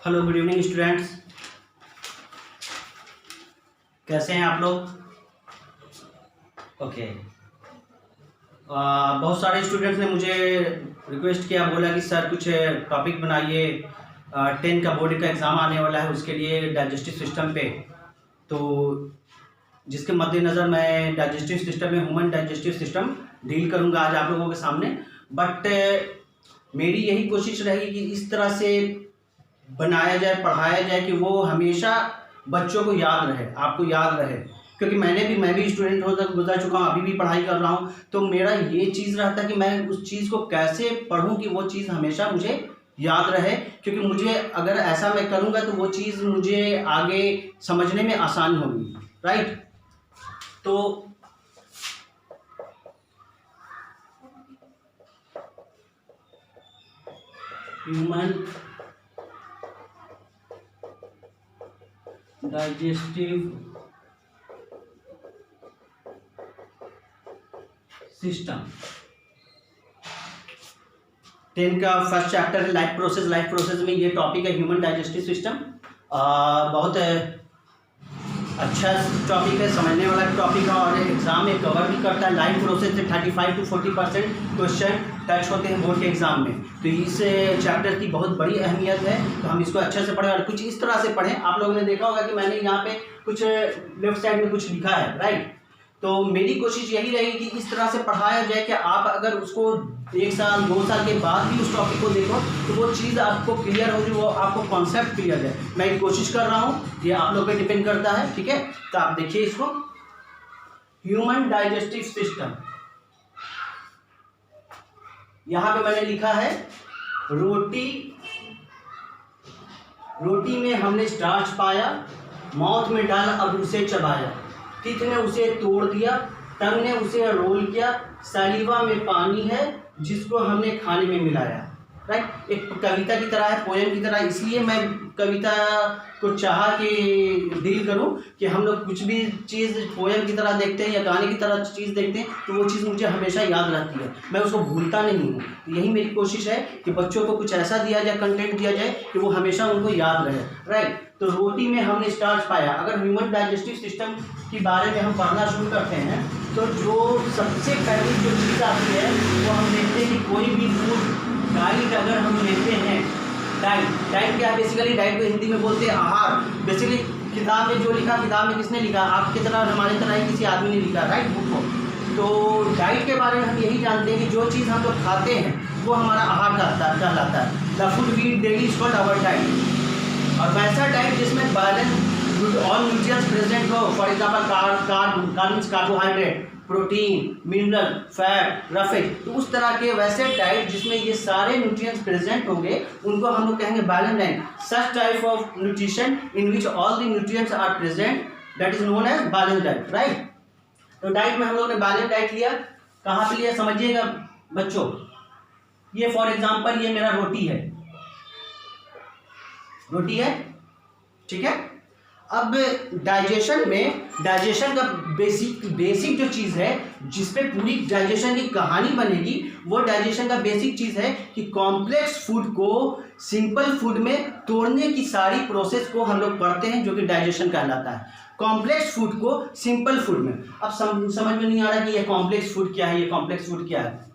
Hello good evening students, कैसे हैं आप लोग? ओके। बहुत सारे स्टूडेंट्स ने मुझे रिक्वेस्ट किया, बोला कि सर कुछ टॉपिक बनाइए, 10 का बोर्ड का एग्ज़ाम आने वाला है उसके लिए डाइजेस्टिव सिस्टम पे। तो जिसके मद्देनज़र मैं डाइजेस्टिव सिस्टम में ह्यूमन डाइजेस्टिव सिस्टम डील करूँगा आज आप लोगों के सामने। बट मेरी यही कोशिश रहेगी कि इस तरह से बनाया जाए, पढ़ाया जाए कि वो हमेशा बच्चों को याद रहे, आपको याद रहे। क्योंकि मैं भी स्टूडेंट होकर गुजर चुका हूँ, अभी भी पढ़ाई कर रहा हूँ। तो मेरा ये चीज़ रहता है कि मैं उस चीज़ को कैसे पढ़ूँ कि वो चीज़ हमेशा मुझे याद रहे। क्योंकि मुझे अगर ऐसा मैं करूँगा तो वो चीज़ मुझे आगे समझने में आसानी होगी, राइट। तो ह्यूमन डाइजेस्टिव सिस्टम 10 का फर्स्ट चैप्टर है लाइफ प्रोसेस। लाइफ प्रोसेस में ये टॉपिक है ह्यूमन डाइजेस्टिव सिस्टम। बहुत अच्छा टॉपिक है, समझने वाला टॉपिक है और एग्जाम में कवर भी करता है। लाइफ प्रोसेस से 35 to 40% क्वेश्चन टच होते हैं बोर्ड के एग्जाम में। तो इस चैप्टर की बहुत बड़ी अहमियत है, तो हम इसको अच्छे से पढ़ें और कुछ इस तरह से पढ़ें। आप लोगों ने देखा होगा कि मैंने यहाँ पे कुछ लेफ्ट साइड में कुछ लिखा है, राइट। तो मेरी कोशिश यही रहेगी कि इस तरह से पढ़ाया जाए कि आप अगर उसको 1 साल 2 साल के बाद भी उस टॉपिक को देखो तो वो चीज़ आपको क्लियर होगी, वो आपको कॉन्सेप्ट क्लियर है। मैं कोशिश कर रहा हूँ, ये आप लोग पे डिपेंड करता है, ठीक है। तो आप देखिए इसको, ह्यूमन डाइजेस्टिव सिस्टम। यहां पे मैंने लिखा है रोटी में हमने स्टार्च पाया, माउथ में डाला अब उसे चबाया, टीथ ने उसे तोड़ दिया, टंग ने उसे रोल किया, सलीवा में पानी है जिसको हमने खाने में मिलाया, राइट। एक कविता की तरह है, पोएम की तरह। इसलिए मैं कविता को चाहा कि डील करूं कि हम लोग कुछ भी चीज़ पोएम की तरह देखते हैं या गाने की तरह चीज़ देखते हैं तो वो चीज़ मुझे हमेशा याद रहती है, मैं उसको भूलता नहीं हूँ। तो यही मेरी कोशिश है कि बच्चों को कुछ ऐसा दिया जाए, कंटेंट दिया जाए कि वो हमेशा उनको याद रहे, राइट। तो रोटी में हमने स्टार्च पाया। अगर ह्यूमन डाइजेस्टिव सिस्टम के बारे में हम पढ़ना शुरू करते हैं तो जो सबसे पहली जो चीज़ आती है वो हम देखते हैं कि कोई भी फूड डाइट अगर हम लेते हैं, डाइट क्या है? बेसिकली डाइट को हिंदी में बोलते हैं आहार। बेसिकली किताब में जो लिखा, किताब में किसने लिखा? आपकी तरह हमारी तरह ही किसी आदमी ने लिखा, राइट, बुक को। तो डाइट के बारे में हम यही जानते हैं कि जो चीज़ हम लोग खाते हैं वो हमारा आहार कहलाता है। The food we eat daily is called our diet. और वैसा डाइट जिसमें बैलेंस ऑल न्यूट्रिएंट्स प्रेजेंट हो, for example carbohydrate, protein, mineral, fat, roughage, तो उस तरह के वैसे डाइट जिसमें ये सारे न्यूट्रिएंट्स प्रेजेंट होंगे उनको हम लोग कहेंगे balance diet. Such type of nutrition in which all the nutrients are present that is known as balance diet, right. तो डाइट में हम लोग ने बैलेंस डाइट लिया, कहाँ पे लिया समझिएगा बच्चों। ये फॉर एग्जाम्पल ये मेरा रोटी है, ठीक है। अब डाइजेशन का बेसिक जो चीज़ है जिसपे पूरी डाइजेशन की कहानी बनेगी, वो डाइजेशन का बेसिक चीज़ है कि कॉम्प्लेक्स फूड को सिंपल फूड में तोड़ने की सारी प्रोसेस को हम लोग पढ़ते हैं, जो कि डाइजेशन कहलाता है। कॉम्प्लेक्स फूड को सिंपल फूड में, अब समझ में नहीं आ रहा कि ये कॉम्प्लेक्स फूड क्या है, ये कॉम्प्लेक्स फूड क्या है,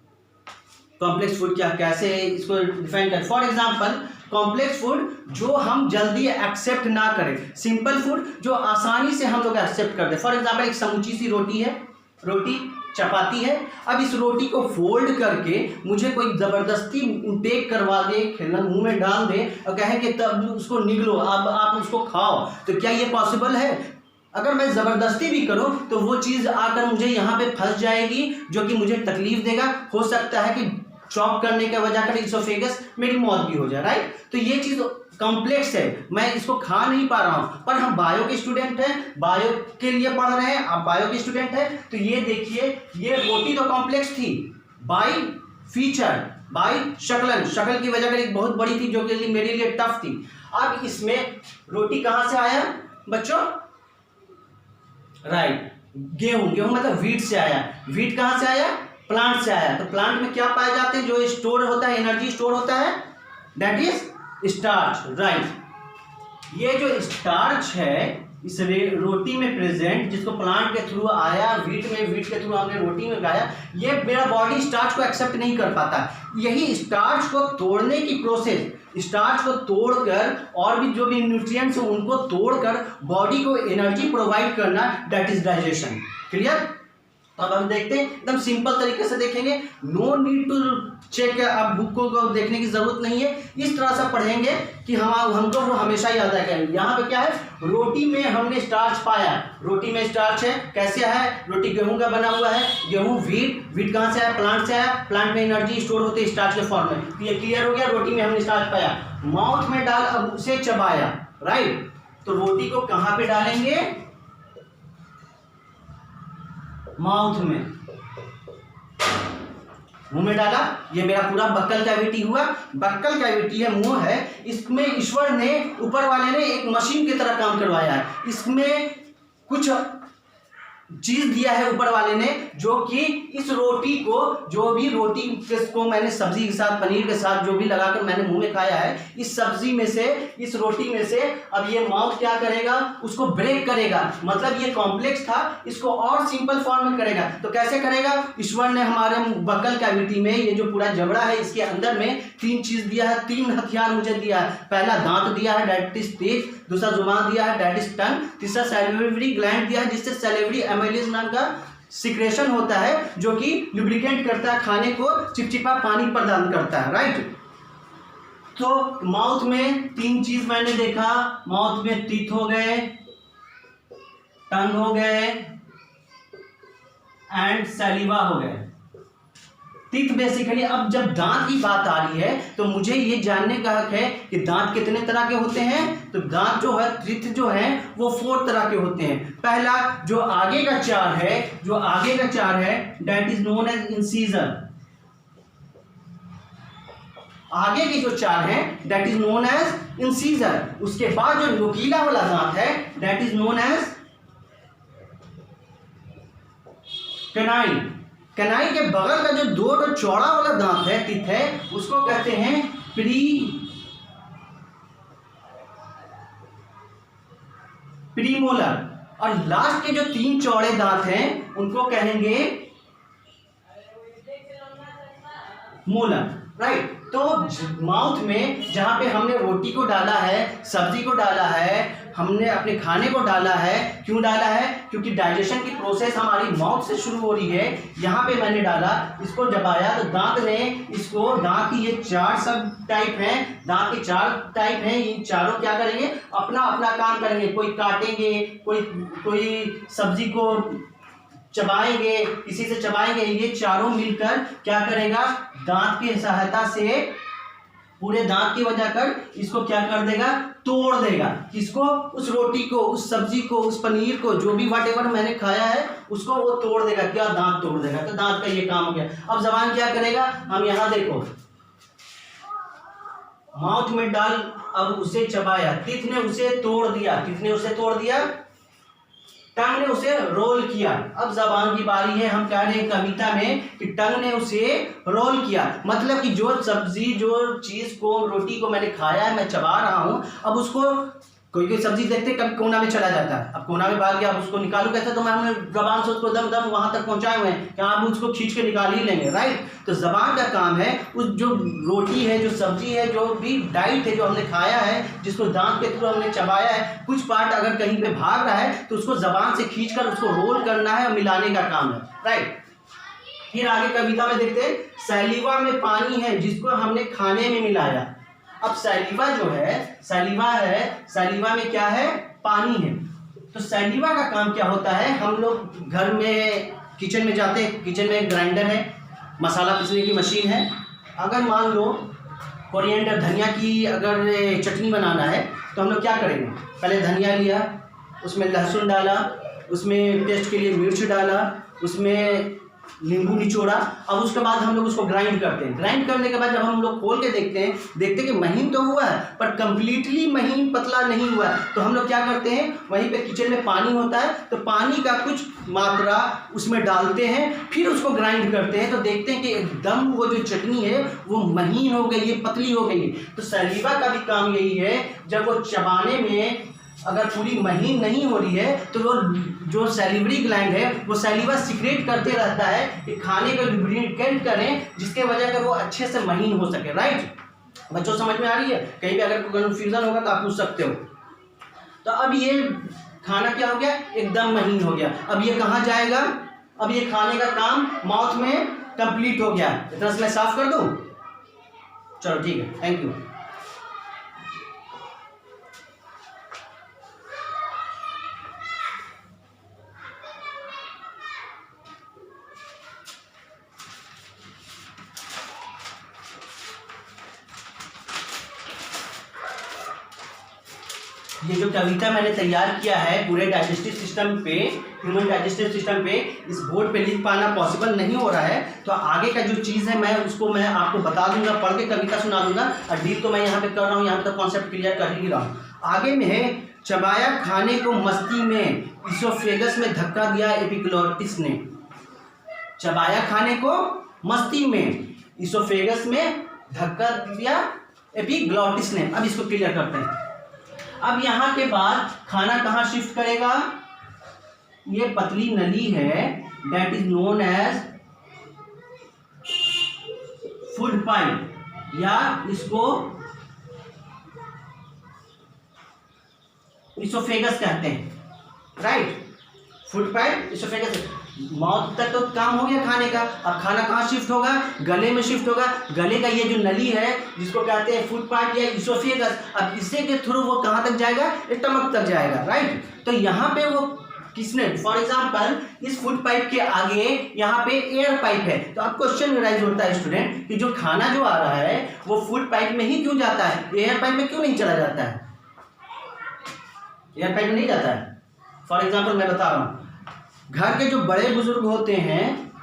कॉम्प्लेक्स फूड क्या, कैसे इसको डिफाइन करें। फॉर एग्जाम्पल कॉम्प्लेक्स फूड जो हम जल्दी एक्सेप्ट ना करें, सिंपल फूड जो आसानी से हम लोग एक्सेप्ट कर दें। फॉर एग्जाम्पल एक समूची सी रोटी चपाती है। अब इस रोटी को फोल्ड करके मुझे कोई ज़बरदस्ती टेक करवा दे, मुंह में डाल दे और कहे कि तब उसको निगलो, अब आप उसको खाओ, तो क्या ये पॉसिबल है? अगर मैं ज़बरदस्ती भी करूं तो वो चीज़ आकर मुझे यहाँ पे फंस जाएगी, जो कि मुझे तकलीफ देगा। हो सकता है कि चॉप करने के वजह कर इसोफेगस मेरी मौत भी हो जाए, राइट। तो ये चीज़ कॉम्प्लेक्स है, मैं इसको खा नहीं पा रहा हूँ। पर हम बायो के स्टूडेंट हैं, बायो के लिए पढ़ रहे हैं, आप बायो के स्टूडेंट हैं, तो ये देखिए ये रोटी तो कॉम्प्लेक्स थी बाय फीचर, बाय शक्ल की वजह कर एक बहुत बड़ी थी, जो कि मेरे लिए टफ थी। अब इसमें रोटी कहाँ से आया बच्चों? राइट, गेहूं मतलब वीट से आया। वीट कहाँ से आया? प्लांट से आया। तो प्लांट में क्या पाए जाते हैं जो स्टोर होता है, एनर्जी स्टोर होता है, दैट इज स्टार्च, राइट। ये जो स्टार्च है इस रोटी में प्रेजेंट, जिसको प्लांट के थ्रू आया वीट में, वीट के थ्रू हमने रोटी में खाया, ये मेरा बॉडी स्टार्च को एक्सेप्ट नहीं कर पाता। यही स्टार्च को तोड़ने की प्रोसेस, स्टार्च को तोड़कर और भी जो भी न्यूट्रिएंट्स हैं उनको तोड़कर बॉडी को एनर्जी प्रोवाइड करना, दैट इज डाइजेशन। क्लियर? अब हम देखते हैं, एकदम सिंपल तरीके से देखेंगे, नो नीड टू चेक, आप बुक को देखने की जरूरत नहीं है, इस तरह से पढ़ेंगे कि हमको वो हमेशा याद आएगा। यहाँ पे क्या है, रोटी में हमने स्टार्च पाया, रोटी में स्टार्च है, कैसे है, रोटी गेहूं का बना हुआ है, गेहूं वीट कहाँ से आया, प्लांट से आया, प्लांट में एनर्जी स्टोर होती है स्टार्च के फॉर्म में। तो ये क्लियर हो गया, रोटी में हमने स्टार्च पाया, माउथ में डाल, अब उसे चबाया, राइट। तो रोटी को कहाँ पे डालेंगे, माउथ में, मुंह में डाला, ये मेरा पूरा बक्कल कैविटी हुआ। बक्कल कैविटी है, मुंह है, इसमें ईश्वर ने, ऊपर वाले ने एक मशीन की तरह काम करवाया है। इसमें कुछ चीज दिया है ऊपर वाले ने, जो कि इस रोटी को, जो भी रोटी को मैंने सब्जी के साथ, पनीर के साथ जो भी लगाकर मैंने मुंह में खाया है, इस सब्जी में से, इस रोटी में से अब ये माउथ क्या करेगा, उसको ब्रेक करेगा। मतलब ये कॉम्प्लेक्स था, इसको और सिंपल फॉर्म में करेगा। तो कैसे करेगा, ईश्वर ने हमारे बक्कल कैविटी में, ये जो पूरा जबड़ा है इसके अंदर में 3 चीज दिया है, 3 हथियार मुझे दिया है। पहला दांत दिया है, दैट इज टीथ, दूसरा जुबान दिया है, दैट इज टंग, तीसरा सैलिवरी ग्लैंड दिया है, जिससे सैलिवरी एमाइलेज नाम का सिक्रेशन होता है, जो कि लुब्रिकेंट करता है, खाने को चिपचिपा पानी प्रदान करता है, राइट। तो माउथ में 3 चीज मैंने देखा, माउथ में टीथ हो गए, टंग हो गए एंड सैलिवा हो गए। टीथ बेसिकली, अब जब दांत की बात आ रही है तो मुझे ये जानने का हक है कि दांत कितने तरह के होते हैं। तो दांत जो है, टीथ जो है वो 4 तरह के होते हैं। पहला जो आगे का 4 है, जो आगे का 4 है, that is known as incisor. आगे के जो 4 हैं that is known as incisor. उसके बाद जो नुकीला वाला दांत है that is known as canine. Canine के बगल का जो 2 चौड़ा वाला दांत है, टीथ है, उसको कहते हैं प्रीमोलर। और लास्ट के जो 3 चौड़े दांत हैं उनको कहेंगे मोलर, राइट। तो माउथ में जहां पे हमने रोटी को डाला है, सब्जी को डाला है, हमने अपने खाने को डाला है, क्यों डाला है, क्योंकि डाइजेशन की प्रोसेस हमारी माउथ से शुरू हो रही है। यहाँ पे मैंने डाला, इसको दबाया तो दांत ने इसको, दांत की ये 4 सब टाइप हैं, दांत के 4 टाइप हैं, इन चारों क्या करेंगे, अपना अपना काम करेंगे। कोई काटेंगे, कोई सब्जी को चबाएंगे, किसी से चबाएंगे, ये चारों मिलकर क्या करेगा, दांत की सहायता से पूरे दांत की वजह कर इसको क्या कर देगा, तोड़ देगा। किसको, उस रोटी को, उस सब्जी को, उस पनीर को, जो भी व्हाटएवर मैंने खाया है उसको वो तोड़ देगा। क्या, दांत तोड़ देगा। तो दांत का ये काम हो गया। अब जबान क्या करेगा, हम यहां देखो, माउथ में डाल, अब उसे चबाया, टीथ ने उसे तोड़ दिया, टीथ ने उसे तोड़ दिया, टंग ने उसे रोल किया। अब जबान की बारी है। हम कह रहे हैं कविता में कि टंग ने उसे रोल किया, मतलब कि जो सब्जी, जो चीज को, रोटी को मैंने खाया है, मैं चबा रहा हूं, अब उसको कोई सब्जी देखते कभी कोना में चला जाता है, अब कोना में भाग गया, अब उसको निकालू कैसे, तो मैं जबान से उसको दम दम वहां तक पहुंचाए हुए हैं कि आप उसको खींच के निकाल ही लेंगे, राइट। तो जबान का काम है, उस जो रोटी है, जो सब्जी है, जो भी डाइट है जो हमने खाया है, जिसको दांत के थ्रू हमने चबाया है, कुछ पार्ट अगर कहीं पे भाग रहा है तो उसको जबान से खींचकर उसको रोल करना है और मिलाने का काम है, राइट। फिर आगे कविता में देखते हैं, सैलिवा में पानी है जिसको हमने खाने में मिलाया। अब सैलिवा जो है, सैलिवा है, सैलिवा में क्या है, पानी है। तो सैलिवा का काम क्या होता है, हम लोग घर में किचन में जाते हैं, किचन में ग्राइंडर है, मसाला पीसने की मशीन है। अगर मान लो कोरिएंडर, धनिया की अगर चटनी बनाना है तो हम लोग क्या करेंगे, पहले धनिया लिया, उसमें लहसुन डाला, उसमें टेस्ट के लिए मिर्च डाला, उसमें नींबू निचोड़ा। अब उसके बाद हम लोग उसको ग्राइंड करते हैं। ग्राइंड करने के बाद जब हम लोग खोल के देखते हैं कि महीन तो हुआ है पर कंप्लीटली महीन पतला नहीं हुआ है, तो हम लोग क्या करते हैं, वहीं पे किचन में पानी होता है तो पानी का कुछ मात्रा उसमें डालते हैं, फिर उसको ग्राइंड करते हैं, तो देखते हैं कि एकदम वो जो चटनी है वो महीन हो गई है, पतली हो गई है। तो सलीवा का भी काम यही है, जब वो चबाने में अगर पूरी महीन नहीं हो रही है तो वो जो सैलिवरी ग्लैंड है वो सैलिवा सीक्रेट करते रहता है कि खाने को लुब्रिकेट करें, जिसके वजह से वो अच्छे से महीन हो सके। राइट बच्चों, समझ में आ रही है? कहीं भी अगर कोई कन्फ्यूजन होगा तो आप पूछ सकते हो। तो अब ये खाना क्या हो गया, एकदम महीन हो गया। अब ये कहाँ जाएगा, अब ये खाने का काम माउथ में कंप्लीट हो गया। इतना से मैं साफ कर दूं? चलो ठीक है, थैंक यू। ये जो कविता मैंने तैयार किया है पूरे डाइजेस्टिव सिस्टम पे, ह्यूमन डाइजेस्टिव सिस्टम पे, इस बोर्ड पे लिख पाना पॉसिबल नहीं हो रहा है, तो आगे का जो चीज़ है मैं उसको मैं आपको बता दूंगा, पढ़ के कविता सुना दूंगा। और डील तो मैं यहाँ पे कर रहा हूँ, यहाँ पे तो कॉन्सेप्ट क्लियर कर ही रहा हूँ। आगे में है, चबाया खाने को मस्ती में, इसोफेगस में धक्का दिया एपिग्लॉटिस ने। चबाया खाने को मस्ती में, इसोफेगस में धक्का दिया एपिग्लॉटिस ने। अब इसको क्लियर करते हैं। अब यहाँ के बाद खाना कहाँ शिफ्ट करेगा, ये पतली नली है, that is known as food pipe, या इसको इसोफेगस कहते हैं। Right, food pipe, oesophagus. Mouth तक तो काम हो गया खाने का। अब खाना कहाँ शिफ्ट होगा, गले में शिफ्ट होगा। गले का ये जो नली है जिसको कहते हैं फूड पाइप या इसोफेगस, अब इसे के थ्रू वो कहाँ तक जाएगा, स्टमक तक जाएगा। राइट, तो यहाँ पे वो किसने, फॉर एग्जाम्पल इस फूड पाइप के आगे यहाँ पे एयर पाइप है, तो अब क्वेश्चन राइज होता है स्टूडेंट कि जो खाना जो आ रहा है वो फूड पाइप में ही क्यों जाता है, एयर पाइप में क्यों नहीं चला जाता है? एयर पाइप में नहीं जाता है। फॉर एग्जाम्पल मैं बता रहा हूँ, घर के जो बड़े बुजुर्ग होते हैं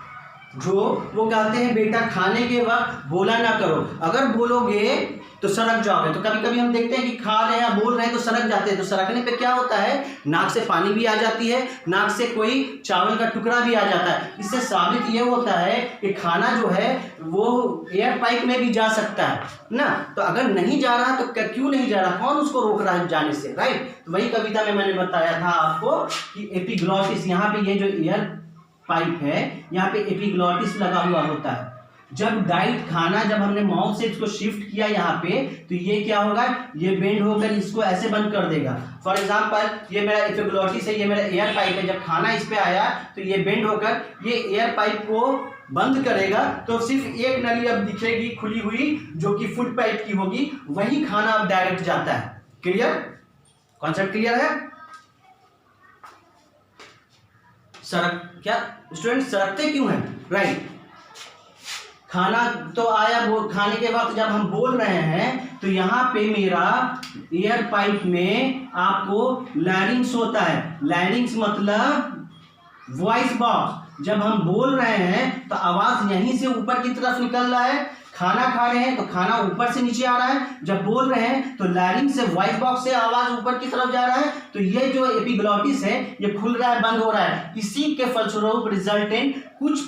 जो वो कहते हैं बेटा खाने के वक्त बोला ना करो, अगर बोलोगे तो सड़क जाओगे। तो कभी कभी हम देखते हैं कि खा रहे हैं या बोल रहे हैं तो सड़क जाते हैं, तो सड़कने पे क्या होता है, नाक से पानी भी आ जाती है, नाक से कोई चावल का टुकड़ा भी आ जाता है। इससे साबित ये होता है कि खाना जो है वो एयर पाइप में भी जा सकता है ना। तो अगर नहीं जा रहा तो क्यों नहीं जा रहा, कौन उसको रोक रहा है जाने से? राइट, तो वही कविता में मैंने बताया था आपको कि एपिग्लॉटिस, यहाँ पे ये जो एयर पाइप है यहाँ पे एपिग्लॉटिस लगा हुआ होता है। जब डाइट खाना जब हमने माउथ से इसको शिफ्ट किया यहाँ पे, तो ये क्या होगा, ये बेंड होकर इसको ऐसे बंद कर देगा। फॉर एग्जांपल ये मेरा एपिग्लॉटिस है, ये मेरा एयर पाइप है, जब खाना इस पे आया तो ये बेंड होकर ये एयर पाइप को बंद करेगा, तो सिर्फ एक नली अब दिखेगी खुली हुई जो कि फूड पाइप की होगी, वही खाना अब डायरेक्ट जाता है। क्लियर, कॉन्सेप्ट क्लियर है? सड़क क्या स्टूडेंट, सड़कते क्यों है? राइट, खाना तो आया, खाने के वक्त जब हम बोल रहे हैं तो यहाँ पे मेरा एयर पाइप में आपको लैरिंग्स होता है। लैरिंग्स मतलब वॉइस बॉक्स। जब हम बोल रहे हैं तो आवाज यहीं से ऊपर की तरफ निकल रहा है, खाना खा रहे हैं तो खाना ऊपर से नीचे आ रहा है, जब बोल रहे हैं तो लैरिंग से वॉइस बॉक्स से आवाज ऊपर की तरफ जा रहा है, तो ये जो एपिग्लॉटिस है ये खुल रहा है, बंद हो रहा है। इसी के फलस्वरूप रिजल्टेंट कुछ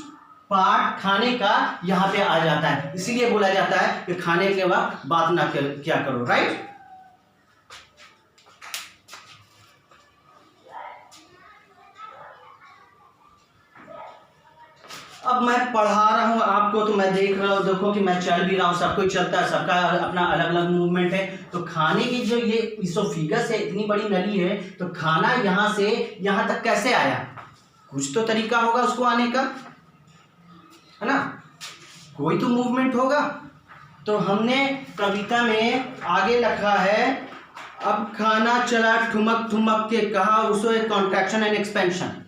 पार्ट खाने का यहाँ पे आ जाता है, इसीलिए बोला जाता है कि खाने के वक्त बात ना क्या करो। राइट, अब मैं पढ़ा रहा हूँ आपको तो मैं देख रहा हूँ, देखो कि मैं चल भी रहा हूँ, सब कोई चलता है, सबका अपना अलग अलग मूवमेंट है। तो खाने की जो ये इसोफेगस है, इतनी बड़ी नली है, तो खाना यहाँ से यहाँ तक कैसे आया, कुछ तो तरीका होगा उसको आने का, है ना, कोई तो मूवमेंट होगा। तो हमने कविता में आगे लिखा है, अब खाना चला ठुमक ठुमक के, कहा उसे कॉन्ट्रैक्शन एंड एक्सपेंशन।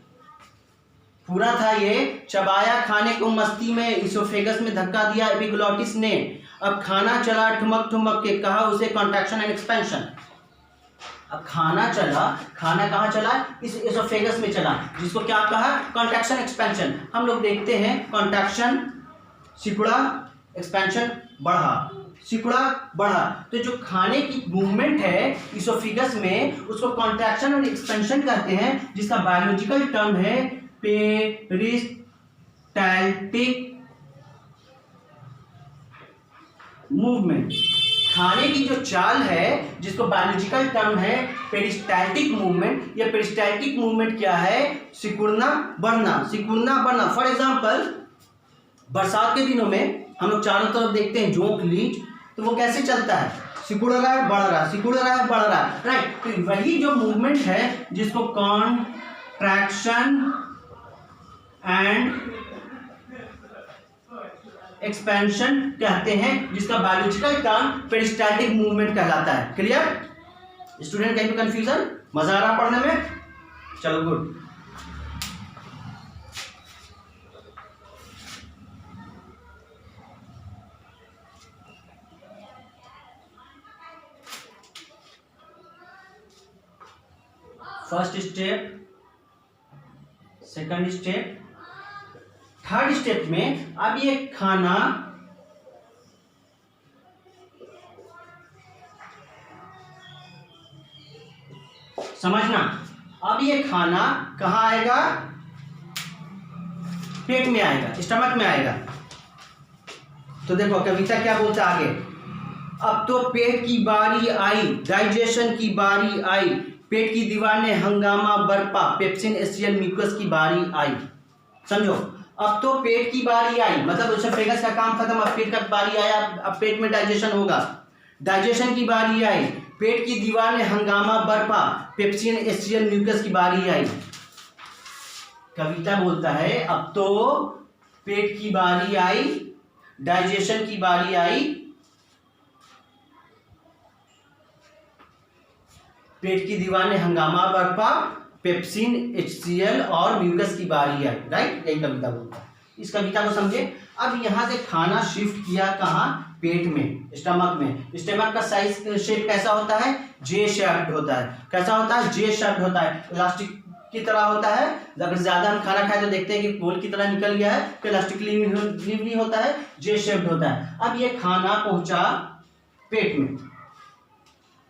पूरा था ये, चबाया खाने को मस्ती में, इसोफेगस में धक्का दिया एपिग्लॉटिस ने, अब खाना चला ठुमक ठुमक के, कहा उसे कॉन्ट्रैक्शन एंड एक्सपेंशन। अब खाना चला, खाना कहाँ चला? इस एसोफेगस में चला, जिसको क्या कहा? Contraction expansion. हम लोग देखते हैं कॉन्ट्रैक्शन, सिकुड़ा, एक्सपेंशन, बढ़ा, सिकुड़ा, बढ़ा। तो जो खाने की मूवमेंट है इसोफिगस में उसको कॉन्ट्रैक्शन और एक्सपेंशन कहते हैं, जिसका बायोलॉजिकल टर्म है पेरिस्टैल्टिक मूवमेंट। खाने की जो चाल है जिसको बायोलॉजिकल टर्म है पेरिस्टैल्टिक मूवमेंट, या पेरिस्टैल्टिक मूवमेंट क्या है? सिकुड़ना, बढ़ना, सिकुड़ना, बढ़ना। फॉर एग्जांपल बरसात के दिनों में हम लोग चारों तरफ देखते हैं जोंक, लीच, तो वो कैसे चलता है? सिकुड़ रहा है, बढ़ रहा है, सिकुड़ रहा है, बढ़ रहा है, राइट। तो वही जो मूवमेंट है जिसको कॉन्ट्रैक्शन एंड एक्सपेंशन कहते हैं, जिसका बायोलॉजिकल टर्म पेरिस्टैल्टिक मूवमेंट कहलाता है। Clear student? कहीं पे कंफ्यूजन? मजा आ रहा पढ़ने में? चलो good. First step, second step, third step में अब ये खाना समझना, अब ये खाना कहाँ आएगा? पेट में आएगा, स्टमक में आएगा। तो देखो कविता क्या बोलता है आगे, अब तो पेट की बारी आई, डाइजेशन की बारी आई, पेट की दीवार ने हंगामा बरपा, पेप्सिन एसियल म्यूकस की बारी आई। समझो, अब तो पेट की बारी आई, मतलब एसोफेगस का काम खत्म, अब पेट का बारी आया, अब पेट में डाइजेशन होगा। डाइजेशन की बारी आई, पेट की दीवार ने हंगामा बरपा, पेप्सिन एसियल म्यूकस की बारी आई। कविता बोलता है अब तो पेट की बारी आई, डाइजेशन की बारी आई, पेट की दीवार ने हंगामा बरपा, पेप्सिन, HCl और म्यूकस की बारी आई, राइट। यही कविता बोलता है। इस कविता को समझे। अब यहां से खाना शिफ्ट किया कहाँ? पेट में, स्टमक में। स्टमक का साइज शेप कैसा होता है? जे शेप्ड होता है। कैसा होता है? जे शेप्ड होता है, इलास्टिक की तरह होता है। अगर ज्यादा हम खाना खाए तो देखते हैं कि गोल की तरह निकल गया है, तो इलास्टिकली नहीं होता है, जे शेप्ड होता है। अब ये खाना पहुंचा पेट में,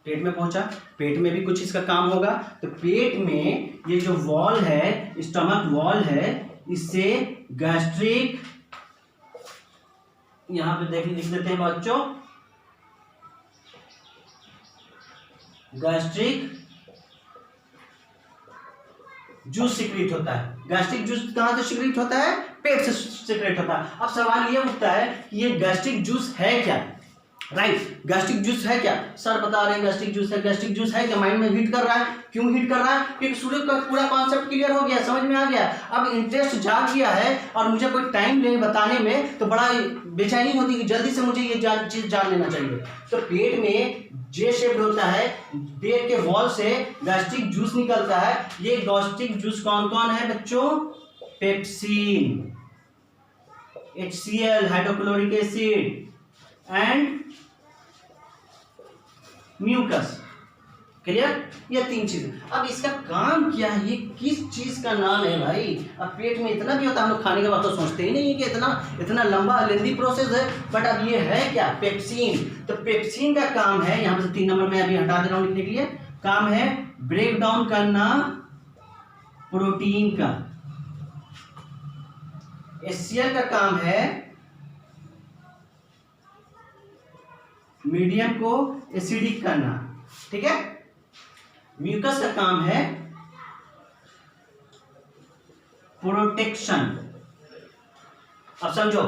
पेट में पहुंचा, पेट में भी कुछ इसका काम होगा। तो पेट में ये जो वॉल है, स्टमक वॉल है, इससे गैस्ट्रिक, यहां पे लिख देते हैं बच्चों, गैस्ट्रिक जूस सिक्रीट होता है। गैस्ट्रिक जूस कहां से सिक्रीट होता है? पेट से सिक्रीट होता है। अब सवाल ये उठता है कि ये गैस्ट्रिक जूस है क्या? राइट, गैस्ट्रिक जूस है क्या? सर बता रहे हैं गैस्ट्रिक जूस है। गैस्ट्रिक जूस है क्या? माइंड में हिट कर रहा है। क्यों हिट कर रहा है? क्योंकि सूर्य का पूरा कॉन्सेप्ट क्लियर हो गया, समझ में आ गया। अब इंटरेस्ट जाग गया है और मुझे कोई टाइम ले बताने में तो बड़ा बेचैनी होती है कि जल्दी से मुझे ये चीज जान लेना चाहिए। तो पेट में जे शेप्ड होता है, पेट के वॉल से गैस्ट्रिक जूस निकलता है। ये गैस्ट्रिक जूस कौन कौन है बच्चों? Pepsin, HCl hydrochloric acid and mucus. Clear? ये तीन चीजें। अब इसका काम क्या है? ये किस चीज का नाम है भाई? अब पेट में इतना भी होता है, हम लोग खाने के बाद तो सोचते ही नहीं है कि इतना लंबा लेंदी प्रोसेस है, बट अब ये है क्या? पेप्सिन। तो पेप्सिन का काम है, यहां पर 3 नंबर में अभी हटा दे रहा हूं लिखने के लिए, काम है ब्रेक डाउन करना प्रोटीन का। HCl का काम है मीडियम को एसिडिक करना, ठीक है। म्यूकस का काम है प्रोटेक्शन। अब समझो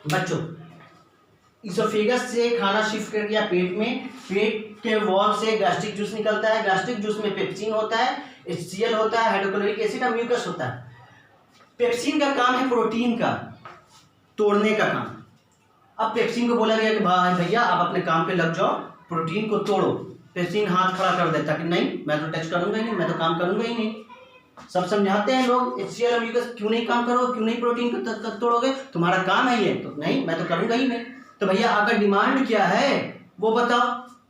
बच्चों, इसोफेगस से खाना शिफ्ट कर गया पेट में, पेट के वॉल से गैस्ट्रिक जूस निकलता है, गैस्ट्रिक जूस में पेप्सिन होता है, HCl होता है हाइड्रोक्लोरिक एसिड और म्यूकस होता है। पेप्सिन का काम है प्रोटीन का तोड़ने का काम। अब पेप्सिन को बोला गया कि भाई भैया आप अपने काम पे लग जाओ, प्रोटीन को तोड़ो। पेप्सिन हाथ खड़ा कर देता कि नहीं, मैं तो टच करूंगा ही नहीं, मैं तो काम करूंगा ही नहीं। सब समझाते हैं लोग, HCl और म्यूकस क्यों नहीं काम करो, क्यों नहीं प्रोटीन को तोड़ोगे, तुम्हारा काम है ये। तो नहीं, मैं तो करूंगा ही नहीं। तो भैया अगर डिमांड क्या है वो बताओ।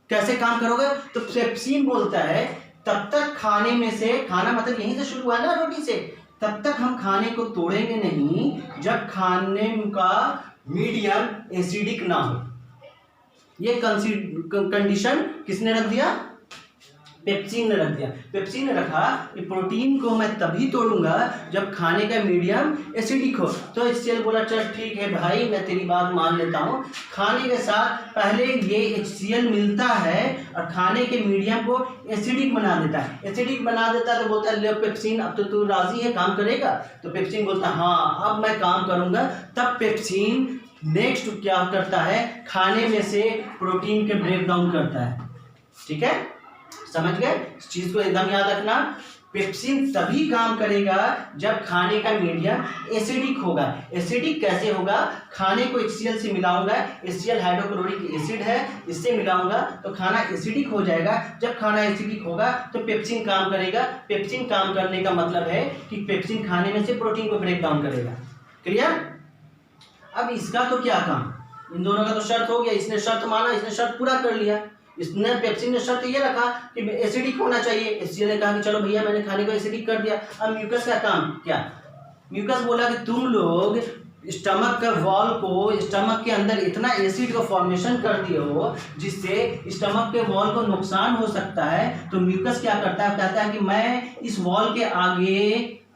कैसे काम करोगे? तो पेप्सिन बोलता है तब तक खाने में से, खाना मतलब यहीं से शुरू हुआ ना रोटी से, तब तक हम खाने को तोड़ेंगे नहीं जब खाने का मीडियम एसिडिक ना हो। ये कंडीशन किसने रख दिया? पेप्सिन ने रख दिया। पेप्सिन ने रखा कि प्रोटीन को मैं तभी तोड़ूंगा जब खाने का मीडियम एसिडिक हो। तो HCl बोला चल ठीक है भाई, मैं तेरी बात मान लेता हूँ। खाने के साथ पहले ये HCl मिलता है और खाने के मीडियम को एसिडिक बना देता है। एसिडिक बना देता है तो बोलता है ले पेप्सिन, अब तो तू राजी है, काम करेगा? तो पेप्सिन बोलता है हाँ अब मैं काम करूंगा। तब पेप्सिन नेक्स्ट क्या करता है? खाने में से प्रोटीन के ब्रेक डाउन करता है। ठीक है, समझ गए? इस चीज को एकदम याद रखना। पेप्सिन तभी काम करेगा जब खाने का मीडियम एसिडिक होगा। एसिडिक कैसे होगा? खाने को HCl से मिलाऊंगा, HCl हाइड्रोक्लोरिक एसिड है, इससे मिलाऊंगा तो खाना एसिडिक हो जाएगा। जब खाना एसिडिक होगा तो पेप्सिन काम करेगा। पेप्सिन काम करने का मतलब है कि पेप्सिन खाने में से प्रोटीन को ब्रेक डाउन करेगा। क्लियर? अब इसका तो क्या काम, इन दोनों का तो शर्त हो गया, इसने शर्त माना, इसने शर्त पूरा कर लिया। इसने पेप्सिन ने शर्त ये रखा कि एसिडिक होना चाहिए। HCl ने कहा कि चलो भैया मैंने खाने को एसिडिक कर दिया। अब म्यूकस का काम क्या? म्यूकस बोला कि तुम लोग स्टमक का वॉल को, स्टमक के अंदर इतना एसिड का फॉर्मेशन कर दिए हो जिससे स्टमक के वॉल को नुकसान हो सकता है। तो म्यूकस क्या करता है? कहता है कि मैं इस वॉल के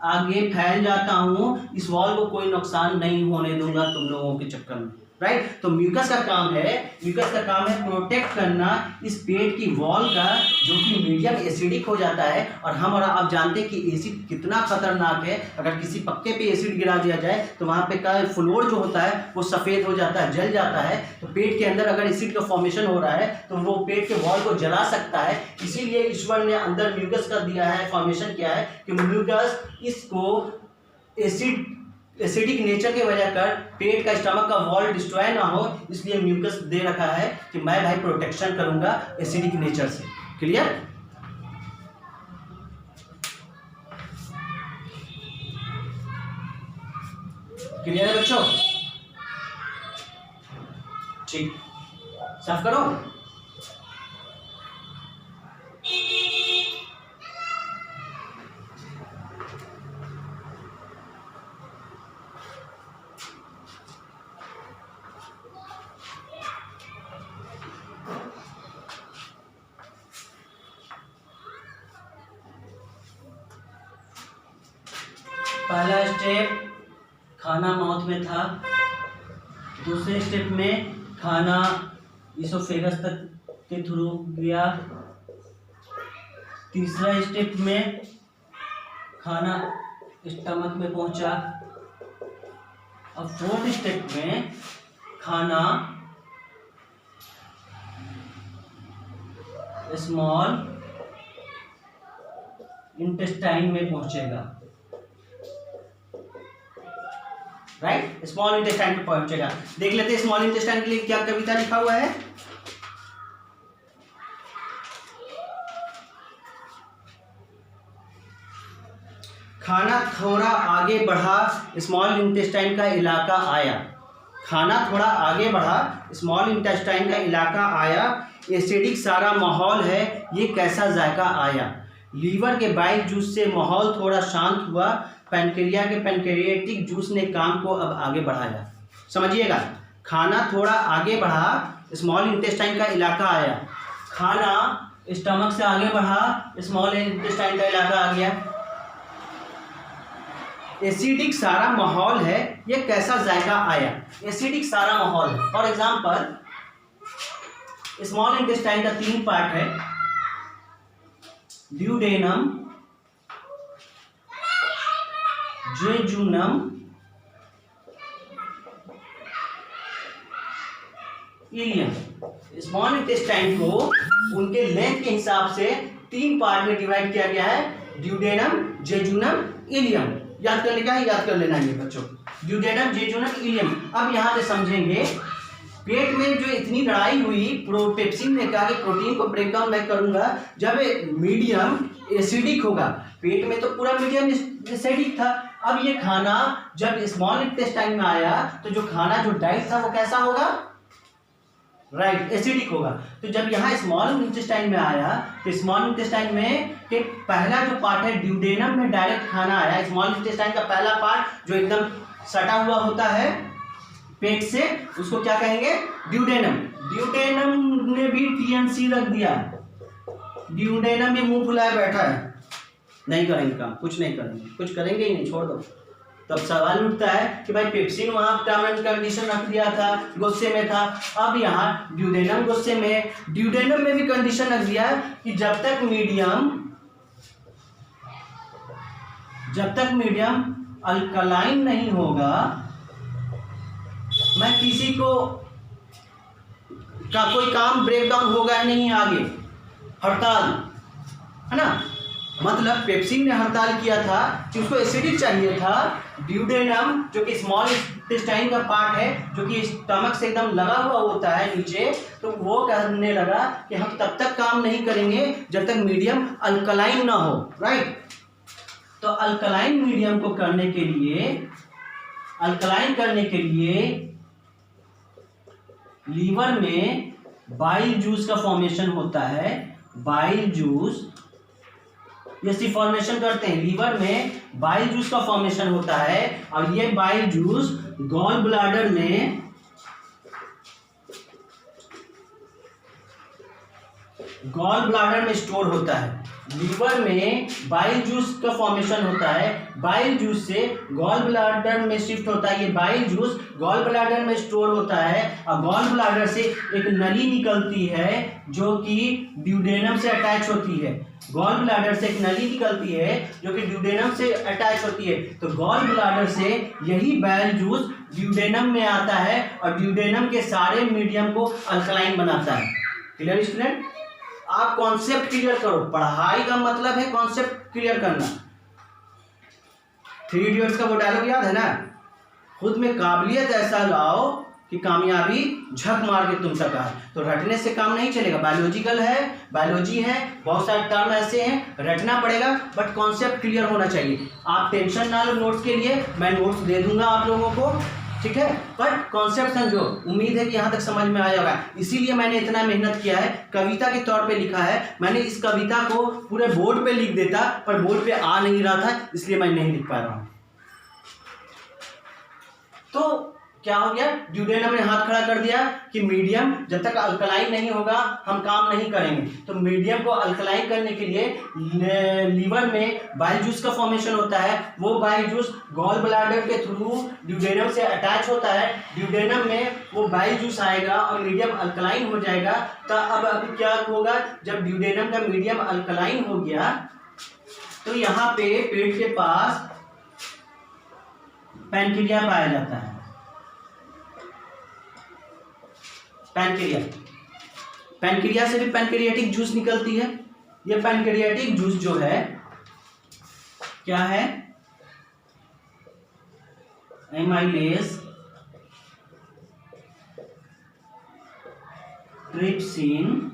आगे फैल जाता हूँ, इस वॉल को कोई नुकसान नहीं होने दूंगा तुम लोगों के चक्कर में। राइट? तो म्यूकस का काम है, प्रोटेक्ट करना इस पेट की वॉल का जो कि मीडियम एसिडिक हो जाता है। और हम और आप जानते हैं कि एसिड कितना खतरनाक है। अगर किसी पक्के पे एसिड गिरा दिया जाए तो वहाँ पे का फ्लोर जो होता है वो सफ़ेद हो जाता है, जल जाता है। तो पेट के अंदर अगर एसिड का फॉर्मेशन हो रहा है तो वो पेट के वॉल को जला सकता है। इसीलिए ईश्वर ने अंदर म्यूकस का दिया है, फॉर्मेशन किया है कि म्यूकस इसको एसिडिक नेचर के वजह कर पेट का, स्टमक का वॉल डिस्ट्रॉय ना हो, इसलिए म्यूकस दे रखा है कि मैं भाई प्रोटेक्शन करूंगा एसिडिक नेचर से। क्लियर? क्लियर है बच्चों? ठीक, साफ करो। पहला स्टेप खाना माउथ में था, दूसरे स्टेप में खाना इसोफेगस तक के थ्रू गया, तीसरा स्टेप में खाना स्टमक में पहुंचा, अब फोर्थ स्टेप में खाना स्मॉल इंटेस्टाइन में पहुंचेगा। राइट? स्मॉल इंटेस्टाइन में पहुंचेगा। देख लेते हैं स्मॉल इंटेस्टाइन के लिए क्या कविता लिखा हुआ है। खाना थोड़ा आगे बढ़ा, स्मॉल इंटेस्टाइन का इलाका आया। खाना थोड़ा आगे बढ़ा, स्मॉल इंटेस्टाइन का इलाका आया। एसिडिक सारा माहौल है, ये कैसा जायका आया। लीवर के बाइल जूस से माहौल थोड़ा शांत हुआ, पैनक्रिया के पैनक्रियाटिक जूस ने काम को अब आगे बढ़ाया। समझिएगा, खाना थोड़ा आगे बढ़ा, स्मॉल इंटेस्टाइन का इलाका आया। खाना स्टमक से आगे बढ़ा, स्मॉल इंटेस्टाइन का इलाका आ गया। एसिडिक सारा माहौल है, ये कैसा जायका आया। एसिडिक सारा माहौल है। फॉर एग्जाम्पल स्मॉल इंटेस्टाइन का 3 पार्ट है, duodenum, jejunum, ileum. Small intestine को उनके लेंथ के हिसाब से 3 पार्ट में डिवाइड किया गया है, ड्यूडेनम, जेजुनम, इलियम। याद करने का है, याद कर लेना ये बच्चों, ड्यूडेनम, जेजुनम, इलियम। अब यहाँ पे समझेंगे पेट में जो इतनी लड़ाई हुई, पेप्सिन ने कहा कि प्रोटीन को ब्रेक डाउन मैं करूंगा जब मीडियम एसिडिक होगा। पेट में तो पूरा मीडियम एसिडिक था। अब ये खाना जब स्मॉल इंटेस्टाइन में आया तो जो खाना, जो डाइट था वो कैसा होगा? राइट, एसिडिक होगा। तो जब यहाँ स्मॉल इंटेस्टाइन में आया तो स्मॉल इंटेस्टाइन में के पहला जो पार्ट है ड्यूडेनम में डायरेक्ट खाना आया। स्मॉल इंटेस्टाइन का पहला पार्ट जो एकदम सटा हुआ होता है पेट से, उसको क्या कहेंगे? ड्यूडेनम। ड्यूडेनम ने भी टीएनसी रख दिया। ड्यूडेनम भी मुंह फुलाए बैठा है, नहीं करेंगे काम, कुछ नहीं करेंगे, कुछ करेंगे ही नहीं, छोड़ दो। तब सवाल उठता है कि भाई पेप्सिन वहां टर्म एंड कंडीशन रख दिया था, गुस्से में था, अब यहाँ ड्यूडेनम गुस्से में, ड्यूडेनम में भी कंडीशन रख दिया कि जब तक मीडियम अल्कलाइन नहीं होगा, मैं किसी को का कोई काम ब्रेक डाउन होगा ही नहीं आगे, हड़ताल है ना। मतलब पेप्सिन ने हड़ताल किया था कि उसको एसिडिक चाहिए था। ड्यूडेनम जो कि स्मॉल इंटेस्टाइन का पार्ट है, जो कि स्टमक से एकदम लगा हुआ होता है नीचे, तो वो कहने लगा कि हम तब तक काम नहीं करेंगे जब तक मीडियम अल्कलाइन ना हो, राइट। तो अल्कलाइन मीडियम को करने के लिए लीवर में बाइल जूस का फॉर्मेशन होता है। बाइल जूस ये सी फॉर्मेशन करते हैं, लीवर में बाइल जूस का फॉर्मेशन होता है, और ये बाइल जूस गॉल ब्लैडर में स्टोर होता है। लीवर में बाइल जूस का फॉर्मेशन होता है, बाइल जूस से गॉल ब्लैडर में शिफ्ट होता है। ये बाइल जूस गॉल ब्लैडर में स्टोर होता है, और गॉल ब्लैडर से एक नली निकलती है जो कि ड्यूडेनम से अटैच होती है। गॉल ब्लैडर से एक नली निकलती है जो कि ड्यूडेनम से अटैच होती है। तो गॉल ब्लैडर से यही बाइल जूस ड्यूडेनम में आता है, और ड्यूडेनम के सारे मीडियम को अल्कलाइन बनाता है। Clear student? आप कॉन्सेप्ट क्लियर करो, पढ़ाई का मतलब है कॉन्सेप्ट क्लियर करना। 3 इडियट्स का वो डायलॉग याद है ना, खुद में काबिलियत ऐसा लाओ कि कामयाबी झक मार के तुम तक आए। तो रटने से काम नहीं चलेगा, बायोलॉजिकल है, बायोलॉजी है, बहुत सारे टर्म ऐसे हैं, रटना पड़ेगा, बट कॉन्सेप्ट क्लियर होना चाहिए। आप टेंशन ना लो नोट्स के लिए, मैं नोट्स दे दूंगा आप लोगों को, ठीक है, बट कॉन्सेप्ट समझो। उम्मीद है कि यहाँ तक समझ में आया होगा, इसीलिए मैंने इतना मेहनत किया है, कविता के तौर पे लिखा है। मैंने इस कविता को पूरे बोर्ड पे लिख देता, पर बोर्ड पे आ नहीं रहा था, इसलिए मैं नहीं लिख पा रहा हूँ। तो क्या हो गया? ड्यूडेनम ने हाथ खड़ा कर दिया कि मीडियम जब तक अल्कलाइन नहीं होगा हम काम नहीं करेंगे। तो मीडियम को अल्कलाइन करने के लिए लीवर में बाइल जूस का फॉर्मेशन होता है। वो बाइल जूस गॉल ब्लैडर के थ्रू ड्यूडेनम से अटैच होता है। ड्यूडेनम में वो बाइल जूस आएगा और मीडियम अल्कलाइन हो जाएगा। तो अब क्या होगा? जब ड्यूडेनम का मीडियम अल्कलाइन हो गया तो यहाँ पे पेट के पास पैनक्रिया पाया जाता है। पैनक्रिया से भी पैनक्रियाटिक जूस निकलती है। ये पैनक्रियाटिक जूस जो है क्या है? Amylase, trypsin,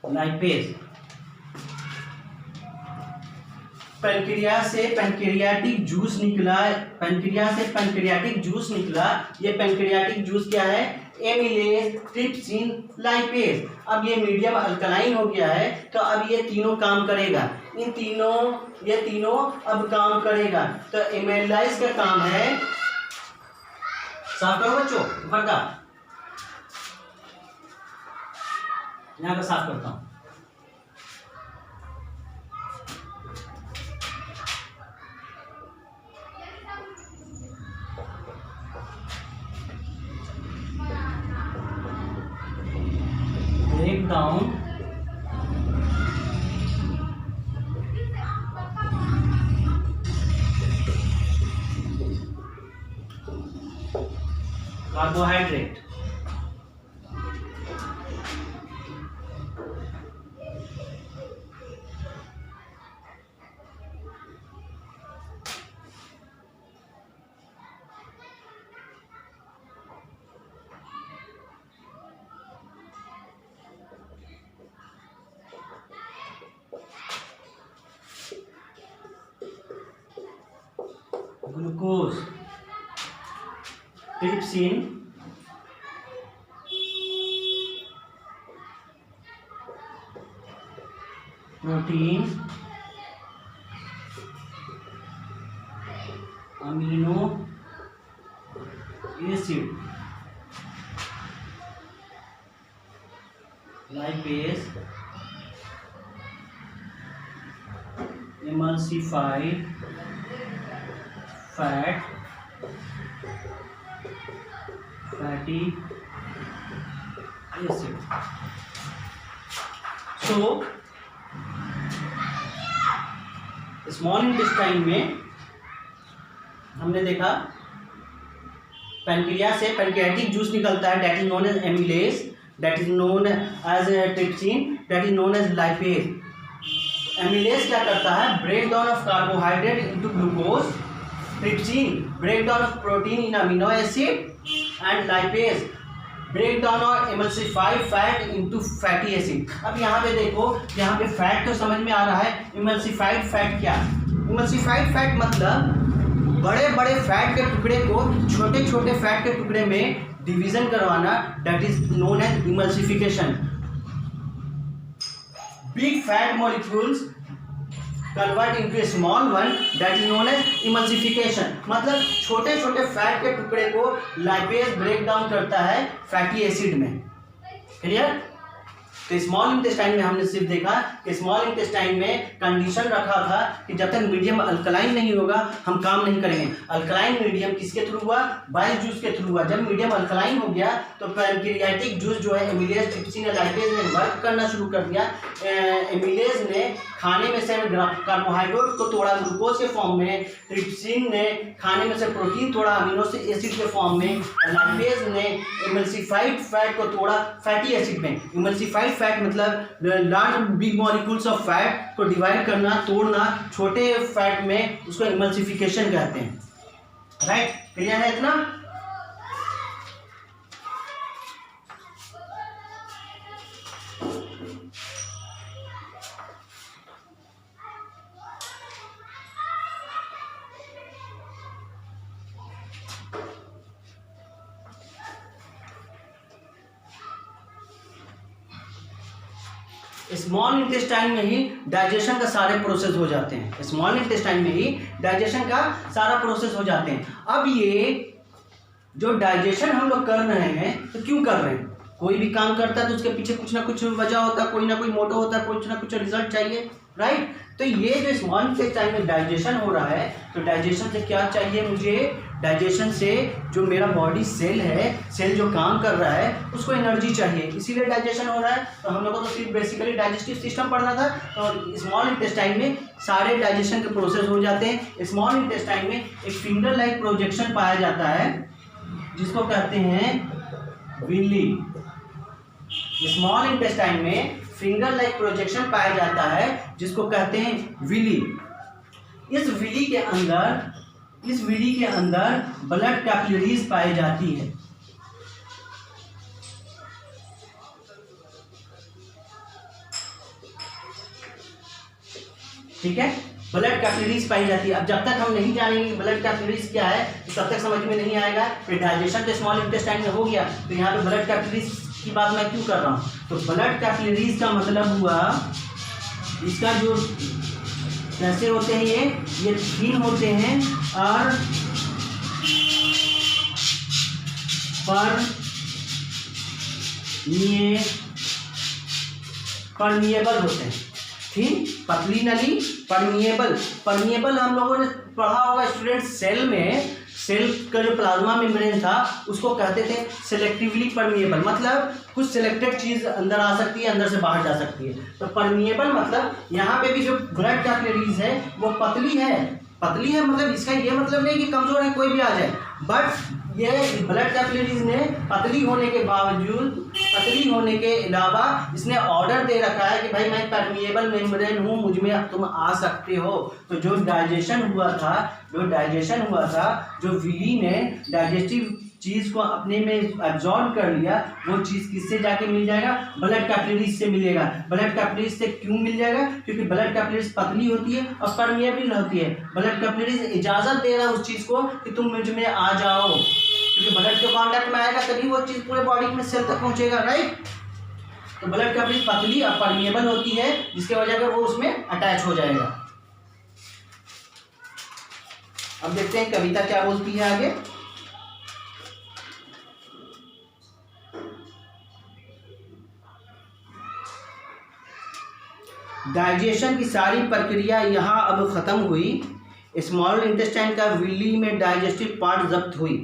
lipase. पैनक्रिया से पैनक्रियाटिक जूस निकला, पैनक्रिया से पैनक्रियाटिक जूस निकला। ये पैनक्रियाटिक जूस क्या है? Amylase, trypsin, lipase. अब ये मीडियम अल्कलाइन हो गया है, तो अब ये तीनों काम करेगा। ये तीनों अब काम करेगा। तो एमिलेज का काम है, साफ करो बच्चों, ऊपर का यहाँ का साफ करता हूं। down carbohydrate, glucose, trypsin, protein, amino acid, lipase, emulsified fat, fatty acid. So small intestine में हमने देखा पैनक्रिया से पैनक्रियाटिक जूस निकलता है, that is known as amylase, that is known as trypsin, that is known as lipase. Amylase क्या करता है? Break down of carbohydrate into glucose, trypsin break down of protein in amino acid, and lipase break down और emulsified fat into fatty acid. अब यहाँ पे देखो, यहाँ पे फैट तो समझ में आ रहा है, एमल्सिफाइड फैट क्या? एमल्सिफाइड फैट मतलब बड़े बड़े फैट के टुकड़े को छोटे छोटे फैट के टुकड़े में डिवीजन करवाना, that is known as emulsification. Big fat molecules convert into a small one, that is known as emulsification. मतलब छोटे छोटे फैट के टुकड़े को लाइपेज ब्रेक डाउन करता है फैटी एसिड में। क्लियर? तो स्मॉल इंटेस्टाइन में हमने सिर्फ देखा कि स्मॉल इंटेस्टाइन में कंडीशन रखा था कि जब तक मीडियम अल्कलाइन नहीं होगा हम काम नहीं करेंगे। अल्कलाइन मीडियम किसके थ्रू हुआ? बाइल जूस के थ्रू हुआ। जब मीडियम अल्कलाइन हो गया तो पैनक्रियाटिक जूस जो है एमिलेज, ट्रिप्सिन, लाइपेज ने वर्क करना शुरू कर दिया। एमिलेज ने खाने में से कार्बोहाइड्रेट को तोड़ा ग्लूकोज के फॉर्म में, ट्रिप्सिन ने खाने में से प्रोटीन तोड़ा अमीनो एसिड के फॉर्म में, लाइपेज ने एमल्सिफाइड फैट को तोड़ा फैटी एसिड में। एमल्सिफाइड फैट मतलब large big molecules of fat को डिवाइड करना, तोड़ना छोटे फैट में, उसको एमल्सिफिकेशन कहते हैं। राइट? क्लियर है इतना? स्मॉल इंटेस्टाइन में ही डाइजेशन का सारे प्रोसेस हो जाते हैं। स्मॉल इंटेस्टाइन में ही डाइजेशन का सारा प्रोसेस हो जाते हैं। अब ये जो डाइजेशन हम लोग कर रहे हैं तो क्यों कर रहे हैं? कोई भी काम करता है तो उसके पीछे कुछ ना कुछ वजह होता है, कोई ना कोई मोटो होता है, कुछ ना कुछ रिजल्ट चाहिए। राइट? तो ये जो स्मॉल इंटेस्टाइन में डाइजेशन हो रहा है तो डाइजेशन से क्या चाहिए मुझे? डाइजेशन से जो मेरा बॉडी सेल है, सेल जो काम कर रहा है उसको एनर्जी चाहिए, इसीलिए डाइजेशन हो रहा है। तो हम लोगों को तो सिर्फ बेसिकली डाइजेस्टिव सिस्टम पढ़ना था। तो स्मॉल इंटेस्टाइन में सारे डाइजेशन के प्रोसेस हो जाते हैं। स्मॉल इंटेस्टाइन में एक फिंगर लाइक प्रोजेक्शन पाया जाता है जिसको कहते हैं विली। स्मॉल इंटेस्टाइन में फिंगर लाइक प्रोजेक्शन पाया जाता है जिसको कहते हैं विली। इस विली के अंदर ब्लड कैपिलरीज पाई जाती है। ठीक है? ब्लड कैपिलरीज पाई जाती है। अब जब तक हम नहीं जानेंगे ब्लड कैपिलरीज क्या है तब तक समझ में नहीं आएगा। फिर डाइजेशन तो स्मॉल इंटेस्टाइन में हो गया, तो यहाँ पे ब्लड कैपिलरीज की बात मैं क्यों कर रहा हूँ? तो ब्लड कैपिलरीज का मतलब हुआ इसका जो कैसे होते हैं, ये थिन होते हैं और परमिएबल होते हैं। थिन, पतली नली, परमिएबल हम लोगों ने पढ़ा होगा स्टूडेंट। सेल का जो प्लाज्मा मेम्ब्रेन था उसको कहते थे सेलेक्टिवली परमिएबल, मतलब कुछ सिलेक्टेड चीज अंदर आ सकती है, अंदर से बाहर जा सकती है। तो परमिएबल मतलब यहाँ पे भी जो ब्लड कैपिलरीज है वो पतली है मतलब इसका ये मतलब नहीं कि कमजोर है कोई भी आ जाए, बट ये ब्लड कैपिलरीज ने पतली होने के अलावा इसने ऑर्डर दे रखा है कि भाई मैं परमिएबल मेम्ब्रेन हूँ, मुझ में अब तुम आ सकते हो। तो जो डाइजेशन हुआ था, जो विली ने डाइजेस्टिव चीज़ को अपने में एब्जॉर्ब कर लिया, वो चीज़ किससे जाके मिल जाएगा? ब्लड कैपिलरीज से मिलेगा। ब्लड कैपिलरीज से क्यों मिल जाएगा? क्योंकि ब्लड कैपिलरीज पतली होती है और परमिएबल होती है। ब्लड कैपिलरीज इजाज़त दे रहा है उस चीज़ को कि तुम मुझ में आ जाओ, क्योंकि ब्लड के कांटेक्ट में आएगा तभी वो चीज़ पूरे बॉडी में सेल तक पहुंचेगा, राइट। तो ब्लड कैपिलरीज पतली और परमिएबल होती है, जिसके वजह से वो उसमें अटैच हो जाएगा। अब देखते हैं कविता क्या बोलती है आगे। डाइजेशन की सारी प्रक्रिया यहाँ अब खत्म हुई। स्मॉल इंटेस्टाइन का विली में डाइजेस्टिव पार्ट जब्त हुई।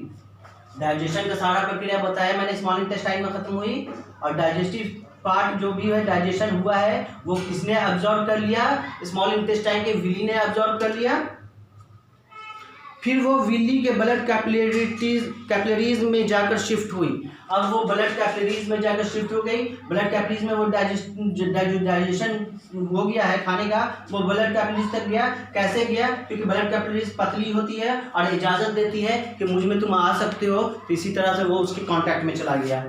डाइजेशन का सारा प्रक्रिया बताया मैंने स्मॉल इंटेस्टाइन में खत्म हुई, और डाइजेस्टिव पार्ट जो भी है डाइजेशन हुआ है वो किसने अब्जॉर्ब कर लिया, स्मॉल इंटेस्टाइन के विली ने अब्जॉर्ब कर लिया। फिर वो विली के ब्लड कैपिलरीज में जाकर शिफ्ट हुई। अब वो ब्लड कैपिलरीज में जाकर शिफ्ट हो गई। ब्लड कैपिलरीज में वो डाइजेशन हो गया है खाने का, वो ब्लड कैपिलरीज तक गया। कैसे गया? क्योंकि ब्लड कैपिलरीज पतली होती है और इजाज़त देती है कि मुझ में तुम आ सकते हो, तो इसी तरह से वो उसके कॉन्टैक्ट में चला गया।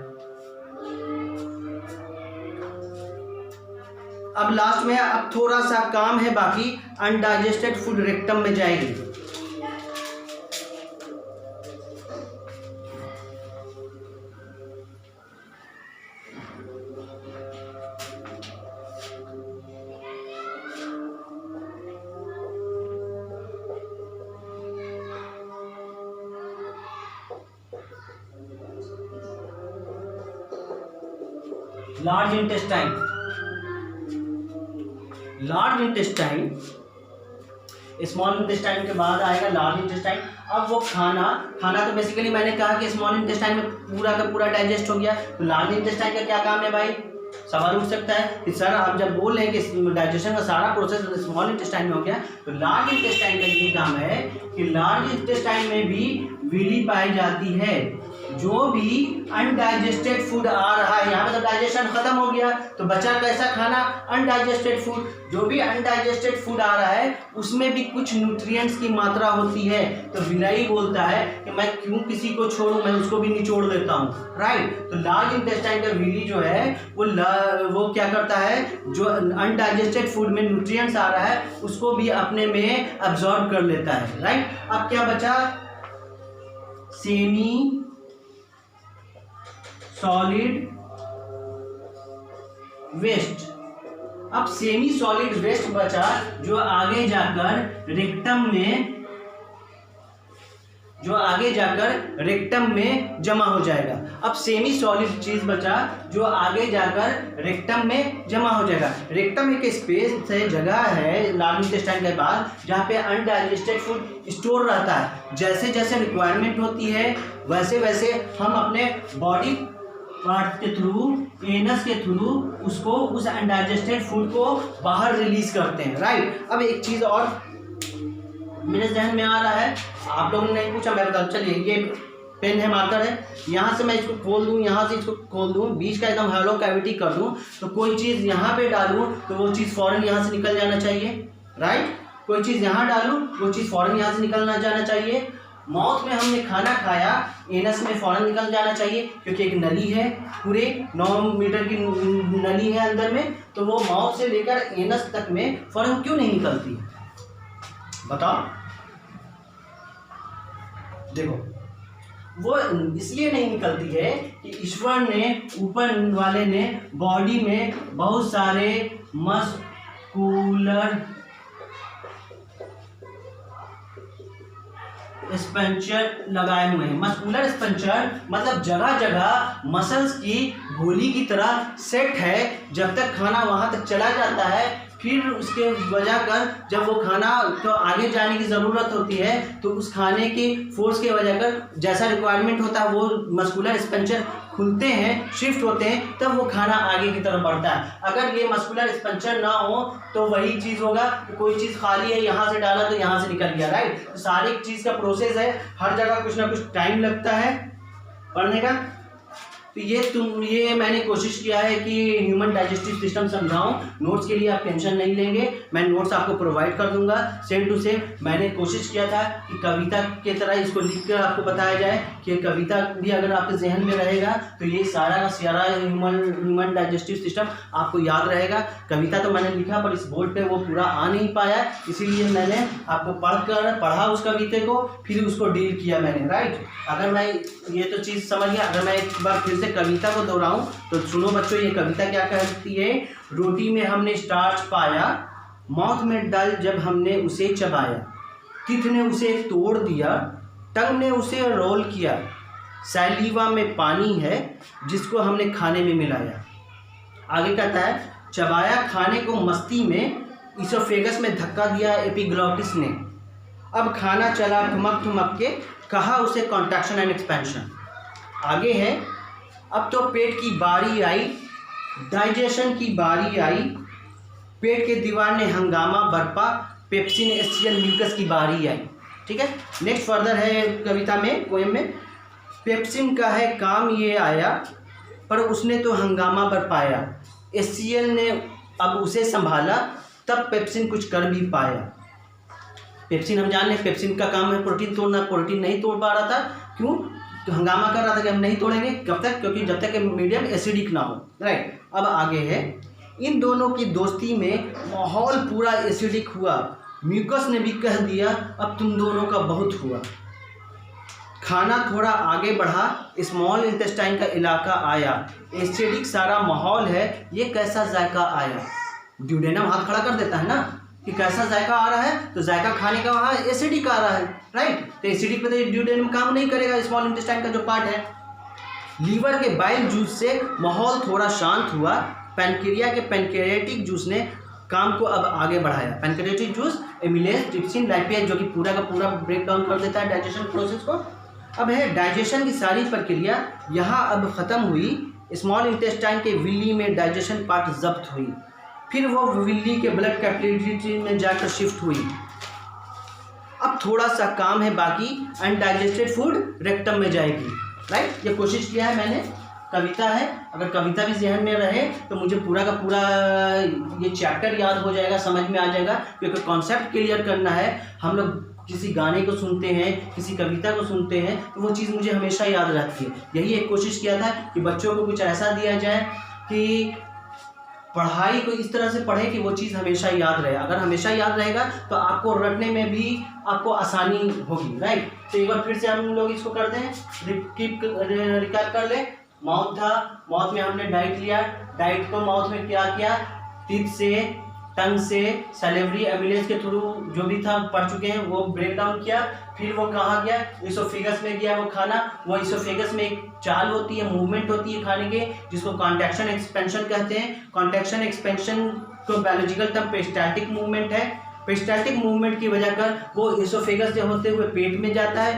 अब लास्ट में अब थोड़ा सा काम है बाकी। अनडाइजेस्टेड फूड रेक्टम में जाएगी। Large intestine, large intestine small intestine के बाद आएगा लार्ज इंटेस्टाइन। अब वो खाना तो बेसिकली मैंने कहा कि स्मॉल इंटेस्टाइन में पूरा का पूरा डाइजेस्ट हो गया। तो लार्ज इंटेस्टाइन का क्या काम है भाई? सवाल उठ सकता है कि सर आप जब बोल रहे हैं कि डाइजेशन का सारा प्रोसेस स्मॉल इंटेस्टाइन में हो गया, तो लार्ज इंटेस्टाइन का ये काम है कि लार्ज इंटेस्टाइन में भी विली पाई जाती है। जो भी अनडाइजेस्टेड फूड आ रहा है, यहाँ पे तो डाइजेशन खत्म हो गया, तो बचा कैसा खाना? Undigested food. जो भी अनडाइजेस्टेड फूड आ रहा है उसमें भी कुछ न्यूट्रिएंट्स की मात्रा होती है। तो विलाई बोलता है कि मैं क्यों किसी को छोड़ूं, मैं उसको भी निचोड़ देता हूँ, राइट। तो लार्ज इंटेस्टाइन का विली जो है वो क्या करता है? जो अनडाइजेस्टेड फूड में न्यूट्रिएंट्स आ रहा है उसको भी अपने में अब्जॉर्ब कर लेता है, राइट। अब क्या बचा? Semi solid waste. अब सेमी सॉलिड वेस्ट बचा जो आगे जाकर रेक्टम में जमा हो जाएगा। अब सेमी सॉलिड चीज बचा जो आगे जाकर रेक्टम में जमा हो जाएगा। रेक्टम एक स्पेस है, जगह है लार्ज इंटेस्टाइन के बाद जहाँ पे अनडाइजेस्टेड फूड स्टोर रहता है। जैसे जैसे रिक्वायरमेंट होती है वैसे वैसे हम अपने बॉडी पार्ट के थ्रू, एनस के थ्रू उसको, उस अनडाइजेस्टेड फूड को बाहर रिलीज करते हैं, राइट। अब एक चीज और मेरे जहन में आ रहा है, आप लोगों ने नहीं पूछा, मैं बता। चलिए ये पेन है, मार्कर है, यहाँ से मैं इसको खोल दूँ, यहाँ से इसको खोल दूँ, बीच का एकदम हैलो कैविटी कर दूँ, तो कोई चीज़ यहाँ पे डालूँ तो वो चीज़ फौरन यहाँ से निकल जाना चाहिए, राइट। कोई चीज़ यहाँ डालूँ वो चीज़ फौरन यहाँ से निकलना जाना चाहिए। माउथ में हमने खाना खाया, एनस में फौरन निकल जाना चाहिए क्योंकि एक नली है, पूरे 9 मीटर की नली है अंदर में, तो वो माउथ से लेकर एनस तक में फौरन क्यों नहीं निकलती है? बताओ। देखो, वो इसलिए नहीं निकलती है कि ईश्वर ने, ऊपर वाले ने बॉडी में बहुत सारे मस्कुलर स्पंचर लगाए हुए हैं। मस्कुलर स्पंचर मतलब जगह जगह मसल्स की गोली की तरह सेट है। जब तक खाना वहां तक चला जाता है, फिर उसके वजह कर जब वो खाना तो आगे जाने की ज़रूरत होती है, तो उस खाने की फोर्स के वजह कर जैसा रिक्वायरमेंट होता है वो मस्कुलर स्पंचर खुलते हैं, शिफ्ट होते हैं, तब वो खाना आगे की तरफ बढ़ता है। अगर ये मस्कुलर स्पंचर ना हो तो वही चीज़ होगा कि कोई चीज़ खाली है, यहाँ से डाला तो यहाँ से निकल गया, राइट। तो सारी चीज़ का प्रोसेस है, हर जगह कुछ ना कुछ टाइम लगता है पढ़ने का। तो ये मैंने कोशिश किया है कि ह्यूमन डाइजेस्टिव सिस्टम समझाऊं। नोट्स के लिए आप टेंशन नहीं लेंगे, मैं नोट्स आपको प्रोवाइड कर दूंगा सेम टू सेम। मैंने कोशिश किया था कि कविता की तरह इसको लिख कर आपको बताया जाए कि कविता भी अगर आपके जहन में रहेगा तो ये सारा का सारा ह्यूमन डाइजेस्टिव सिस्टम आपको याद रहेगा। कविता तो मैंने लिखा पर इस बोर्ड पे वो पूरा आ नहीं पाया, इसीलिए मैंने आपको पढ़ा उस कविता को, फिर उसको डील किया मैंने, राइट। अगर मैं ये तो चीज़ समझ गया, अगर मैं एक बार फिर से कविता को दोहराऊं तो सुनो बच्चों, ये कविता क्या कहती है। रोटी में हमने स्टार्च पाया, माउथ में डाल जब हमने उसे चबाया, टीथ ने उसे तोड़ दिया, टंग ने उसे रोल किया, सैलीवा में पानी है जिसको हमने खाने में मिलाया। आगे कहता है चबाया खाने को मस्ती में, इसोफेगस में धक्का दिया एपिग्लॉटिस ने, अब खाना चला ठुमक ठुमक के, कहा उसे कॉन्ट्रैक्शन एंड एक्सपेंशन। आगे है अब तो पेट की बारी आई, डाइजेशन की बारी आई, पेट के दीवार ने हंगामा बरपा, पेप्सिन एसियल म्यूकस की बारी आई। ठीक है, नेक्स्ट फर्दर है कविता में, पोएम में, पेप्सिन का है काम ये आया, पर उसने तो हंगामा बरपाया, एसियल ने अब उसे संभाला, तब पेप्सिन कुछ कर भी पाया। पेप्सिन हम जान रहे हैं, पेप्सिन का काम है प्रोटीन तोड़ना, प्रोटीन नहीं तोड़ पा रहा था, क्यों? तो हंगामा कर रहा था कि हम नहीं तोड़ेंगे, कब तक? क्योंकि जब तक मीडियम एसिडिक ना हो, राइट। अब आगे है इन दोनों की दोस्ती में माहौल पूरा एसिडिक हुआ, म्यूकस ने भी कह दिया अब तुम दोनों का बहुत हुआ। खाना थोड़ा आगे बढ़ा, स्मॉल इंटेस्टाइन का इलाका आया, एसिडिक सारा माहौल है, ये कैसा जायका आया। ड्यूडेनम हाथ खड़ा कर देता है ना कि कैसा जायका आ रहा है, तो जायका खाने का वहाँ एसिडिक आ रहा है, राइट। तो एसिडिक पे तो ड्यूडेनम काम नहीं करेगा, स्मॉल इंटेस्टाइन का जो पार्ट है। लीवर के बाइल जूस से माहौल थोड़ा शांत हुआ, पैनक्रिया के पैनक्रियाटिक जूस ने काम को अब आगे बढ़ाया। Pancreatic juice amylase trypsin lipase जो कि पूरा का पूरा ब्रेक डाउन कर देता है डाइजेशन प्रोसेस को। अब है डाइजेशन की सारी प्रक्रिया यहाँ अब ख़त्म हुई, स्मॉल इंटेस्टाइन के विल्ली में डाइजेशन पार्ट जब्त हुई, फिर वो विल्ली के ब्लड कैपिलरी में जाकर शिफ्ट हुई। अब थोड़ा सा काम है बाकी, अनडाइजेस्टेड फूड रेक्टम में जाएगी, राइट। ये कोशिश किया है मैंने, कविता है, अगर कविता भी जहन में रहे तो मुझे पूरा का पूरा ये चैप्टर याद हो जाएगा, समझ में आ जाएगा, क्योंकि कॉन्सेप्ट क्लियर करना है। हम लोग किसी गाने को सुनते हैं, किसी कविता को सुनते हैं, तो वो चीज़ मुझे हमेशा याद रहती है। यही एक कोशिश किया था कि बच्चों को कुछ ऐसा दिया जाए कि पढ़ाई को इस तरह से पढ़े कि वो चीज़ हमेशा याद रहे। अगर हमेशा याद रहेगा तो आपको रटने में भी आपको आसानी होगी, राइट। तो एक बार फिर से हम लोग इसको कर दें, रिकैप कर ले। माउथ था, माउथ में हमने डाइट लिया, डाइट को माउथ में क्या किया, टीथ से, टंग से, सैलिवरी एमिलेज के थ्रू जो भी था पढ़ चुके हैं वो ब्रेक डाउन किया। फिर वो कहाँ गया, इसोफेगस में गया वो खाना। वो इसोफेगस में एक चाल होती है, मूवमेंट होती है खाने के, जिसको कॉन्ट्रैक्शन एक्सपेंशन कहते हैं। कॉन्ट्रैक्शन एक्सपेंशन को बायोलॉजिकल टर्म पेरिस्टाल्टिक मूवमेंट है। पेरिस्टाल्टिक मूवमेंट की वजह कर वो इसोफेगस से होते हुए पेट में जाता है।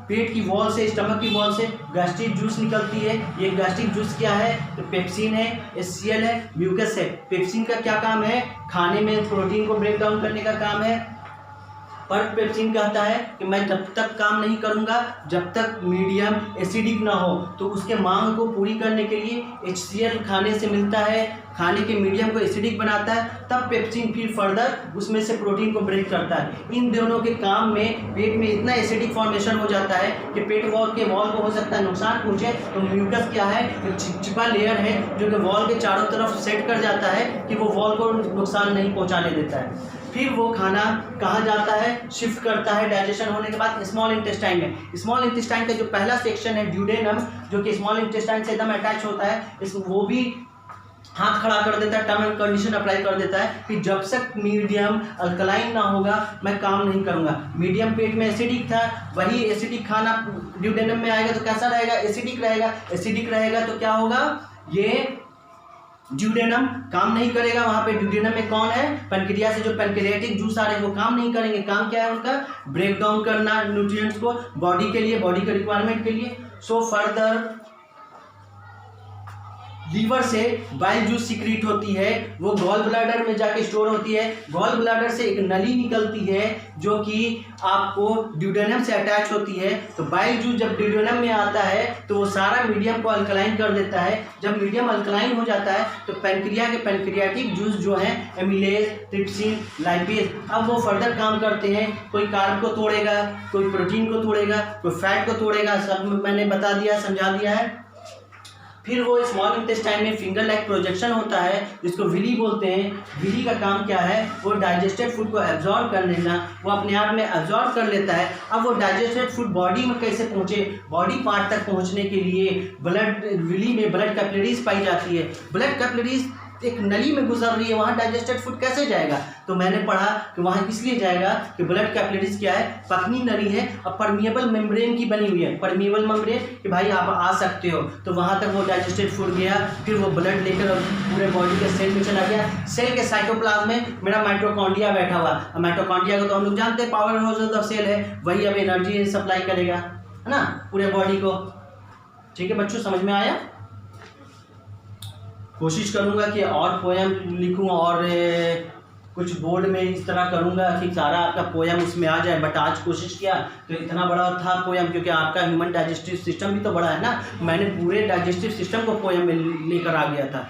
पेट की वॉल से, स्टमक की वॉल से गैस्ट्रिक जूस निकलती है। ये गैस्ट्रिक जूस क्या है, तो पेप्सिन है, एचसीएल है, म्यूकस है। पेप्सिन का क्या काम है, खाने में प्रोटीन को ब्रेक डाउन करने का काम है। पर पेप्सिन कहता है कि मैं जब तक काम नहीं करूंगा जब तक मीडियम एसिडिक ना हो, तो उसके मांग को पूरी करने के लिए HCl खाने से मिलता है, खाने के मीडियम को एसिडिक बनाता है, तब पेप्सिन फिर फर्दर उसमें से प्रोटीन को ब्रेक करता है। इन दोनों के काम में पेट में इतना एसिडिक फॉर्मेशन हो जाता है कि पेट वॉल को हो सकता है नुकसान पहुँचे। तो म्यूकस क्या है, एक चिपचिपा लेयर है जो कि वॉल के चारों तरफ सेट कर जाता है कि वो वॉल को नुकसान नहीं पहुँचाने देता है। फिर वो खाना कहाँ जाता है, शिफ्ट करता है डाइजेशन होने के बाद स्मॉल इंटेस्टाइन में। स्मॉल इंटेस्टाइन का जो पहला सेक्शन है ड्यूडेनम, जो कि स्मॉल इंटेस्टाइन से एकदम अटैच होता है, वो भी हाथ खड़ा कर देता है, टर्म एंड कंडीशन अप्लाई कर देता है कि जब तक मीडियम अल्कलाइन ना होगा मैं काम नहीं करूंगा। मीडियम पेट में एसिडिक था, वही एसिडिक खाना ड्यूडेनम में आएगा तो कैसा रहेगा, एसिडिक रहेगा। एसिडिक रहेगा तो क्या होगा, ये ड्यूडेनम काम नहीं करेगा। वहां पे ड्यूडेनम में कौन है, पैनक्रिया से जो पैनक्रियाटिक जूस आ रहे हैं वो काम नहीं करेंगे। काम क्या है उनका, ब्रेक डाउन करना न्यूट्रिएंट्स को बॉडी के लिए, बॉडी के रिक्वायरमेंट के लिए। सो फर्दर लीवर से बाइल जूस सिक्रीट होती है, वो गॉल ब्लैडर में जाके स्टोर होती है। गॉल ब्लैडर से एक नली निकलती है जो कि आपको ड्यूडेनम से अटैच होती है। तो बाइल जूस जब ड्यूडेनम में आता है तो वो सारा मीडियम को अल्कलाइन कर देता है। जब मीडियम अल्कलाइन हो जाता है तो पैनक्रिया के पैनक्रियाटिक जूस जो है एमिलेज, ट्रिप्सिन, लाइपेज, अब वो फर्दर काम करते हैं। कोई कार्ब को तोड़ेगा, कोई प्रोटीन को तोड़ेगा, कोई फैट को तोड़ेगा, सब मैंने बता दिया, समझा दिया है। फिर वो स्मॉल इंटेस्टाइन में फिंगर लाइक प्रोजेक्शन होता है जिसको विली बोलते हैं। विली का काम क्या है, वो डाइजेस्टेड फूड को एब्जॉर्ब कर लेना, वो अपने आप में एब्जॉर्ब कर लेता है। अब वो डाइजेस्टेड फूड बॉडी में कैसे पहुँचे, बॉडी पार्ट तक पहुँचने के लिए ब्लड, विली में ब्लड कैपिलरीज पाई जाती है। ब्लड कैपिलरीज एक नली में गुजर रही है, वहाँ डाइजेस्टेड फूड कैसे जाएगा, तो मैंने पढ़ा कि वहाँ इसलिए जाएगा कि ब्लड कैपिलरीज क्या है, पतली नली है और परमिएबल मेम्ब्रेन की बनी हुई है। परमिएबल मेम्ब्रेन कि भाई आप आ सकते हो, तो वहाँ तक वो डाइजेस्टेड फूड गया, फिर वो ब्लड लेकर पूरे बॉडी के सेल में चला गया। सेल के साइटोप्लाज्म में मेरा माइटोकॉन्ड्रिया बैठा हुआ, और माइटोकॉन्ड्रिया को तो हम लोग जानते हैं पावर हाउस ऑफ सेल है, वही अब एनर्जी सप्लाई करेगा, है ना, पूरे बॉडी को। ठीक है बच्चों, समझ में आया? कोशिश करूंगा कि और पोएम लिखूं और कुछ बोर्ड में इस तरह करूंगा कि सारा आपका पोएम उसमें आ जाए, बट आज कोशिश किया तो इतना बड़ा था पोएम, क्योंकि आपका ह्यूमन डाइजेस्टिव सिस्टम भी तो बड़ा है ना, मैंने पूरे डाइजेस्टिव सिस्टम को पोएम में लेकर आ गया था,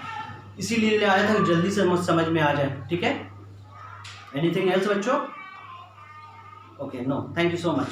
इसीलिए ले आया था कि जल्दी से समझ में आ जाए। ठीक है, एनीथिंग एल्स बच्चों? Okay, no, thank you so much.